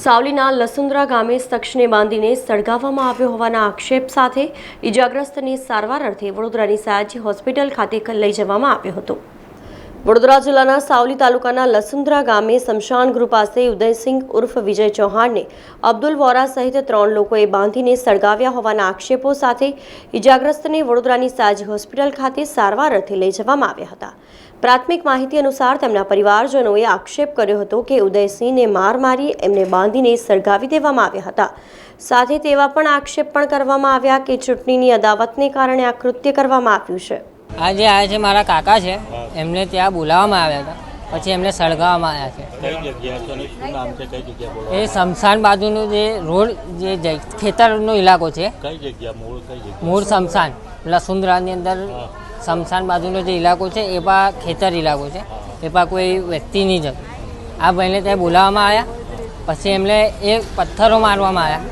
સાવલીના લસુંદરા ગામે શખ્સને બાંધીને સળગાવવામાં આવ્યો હોવાના આક્ષેપ સાથે ઈજાગ્રસ્તને સારવાર અર્થે વડોદરાની સયાજી હોસ્પિટલ ખાતે લઈ જવામાં આવ્યો હતો। વડોદરા જિલ્લાના સાવલી તાલુકાના લસુંદરા ગામે સ્મશાન ગૃહ પાસે ઉદયસિંહ ઉર્ફ વિજય ચૌહાણને અબ્દુલ વોરા સહિત 3 લોકોએ બાંધીને સળગાવ્યા હોવાના આક્ષેપો સાથે ઈજાગ્રસ્તને વડોદરાની સયાજી હોસ્પિટલ ખાતે સારવાર અર્થે લઈ જવામાં આવ્યા હતા। પ્રાથમિક માહિતી અનુસાર તેમના પરિવારજનોએ આક્ષેપ કર્યો હતો કે ઉદયસિંહને માર મારી એમને બાંધીને સળગાવી દેવામાં આવ્યા હતા। સાથે તેવા પણ આક્ષેપ પણ કરવામાં આવ્યા કે ચૂંટણીની અદાવતને કારણે આ કૃત્ય કરવામાં આવ્યું છે। આજે આયા છે મારા કાકા છે, એમને ત્યાં બોલાવવામાં આવ્યા હતા, પછી એમને સળગાવવામાં આવ્યા છે। એ શમશાન બાજુનો જે રોડ જે ખેતરનો ઇલાકો છે, મૂળ શમશાન લસુંદરાની અંદર શમશાન બાજુનો જે ઇલાકો છે એ પા ખેતર ઇલાકો છે, એ પા કોઈ વ્યક્તિ નહીં જતું। આ ભાઈને ત્યાં બોલાવવામાં આવ્યા, પછી એમને એ પથ્થરો મારવામાં આવ્યા,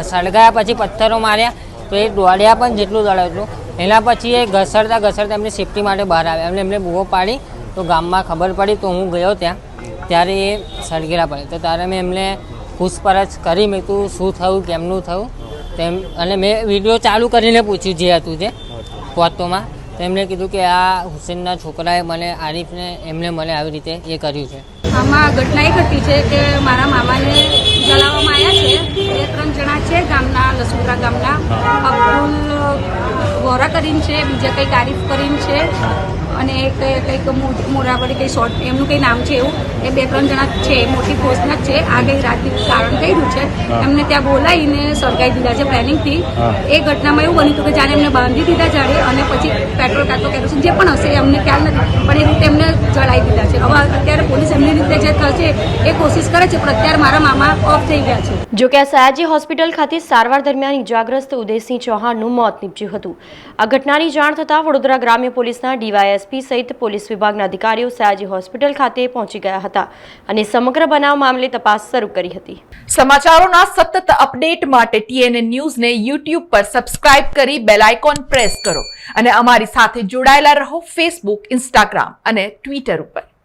એ સળગાયા પછી પથ્થરો માર્યા તો એ દોડ્યા પણ જેટલું દોડ્યું એટલું। એના પછી એ ઘસરતા એમને સેફટી માટે બહાર આવ્યા, એમને બૂમો પાડી તો ગામમાં ખબર પડી તો હું ગયો ત્યાં, ત્યારે એ સળગેલા પડે તો ત્યારે મેં એમને પૂછપરછ કરી, મેં તું શું થયું કેમનું થયું તેમ, અને મેં વિડીયો ચાલુ કરીને પૂછ્યું જે હતું તે ફોટોમાં, તો એમણે કીધું કે આ હુસેનના છોકરાએ મને આરીફને એમને મને આવી રીતે એ કર્યું છે। આમાં ઘટના એ ઘટી છે કે મારા મામાને જલાવવામાં આવ્યા છે। એ 3 જણા છે ગામના, લસુંદરા ગામના, અબ્દુલ વોરા કરીને છે, બીજા કંઈક આરીફ કરીને છે, અને કંઈક મોરાવડી કંઈ શોર્ટ એમનું કંઈ નામ છે એવું, એ 2-3 જણા છે, મોટી પોસ્ટના જ છે। આ કંઈ રાતનું કારણ કર્યું છે, એમને ત્યાં બોલાવીને સળગાવી દીધા છે પ્લાનિંગથી। એ ઘટનામાં એવું બન્યું હતું કે જાણે એમને બાંધી દીધા જાડે, અને પછી પેટ્રોલ કાં તો કેરોસીન જે પણ હશે એમને ખ્યાલ નથી, પણ એ રીતે એમને જળાવી દીધા છે। હવે અત્યારે પોલીસ એમની રીતે જે થશે એ કોશિશ કરે છે, પણ અત્યારે મારા મામા ઓફ થઈ ગયા છે। જો કે સયાજી હોસ્પિટલ ખાતે સારવાર દરમિયાન ઈજાગ્રસ્ત ઉદયસિંહ ચૌહાણનું મોત નીપજ્યું હતું। આ ઘટનાની જાણ થતાં વડોદરા ગ્રામ્ય પોલીસના ડીવાયએસપી સહિત પોલીસ વિભાગના અધિકારીઓ સયાજી હોસ્પિટલ ખાતે પહોંચી ગયા હતા અને સમગ્ર બનાવ મામલે તપાસ શરૂ કરી હતી। સમાચારોના સતત અપડેટ માટે TNN ન્યૂઝને YouTube પર સબસ્ક્રાઇબ કરી બેલ આઇકોન પ્રેસ કરો અને અમારી સાથે જોડાયેલા રહો Facebook, Instagram અને Twitter ઉપર।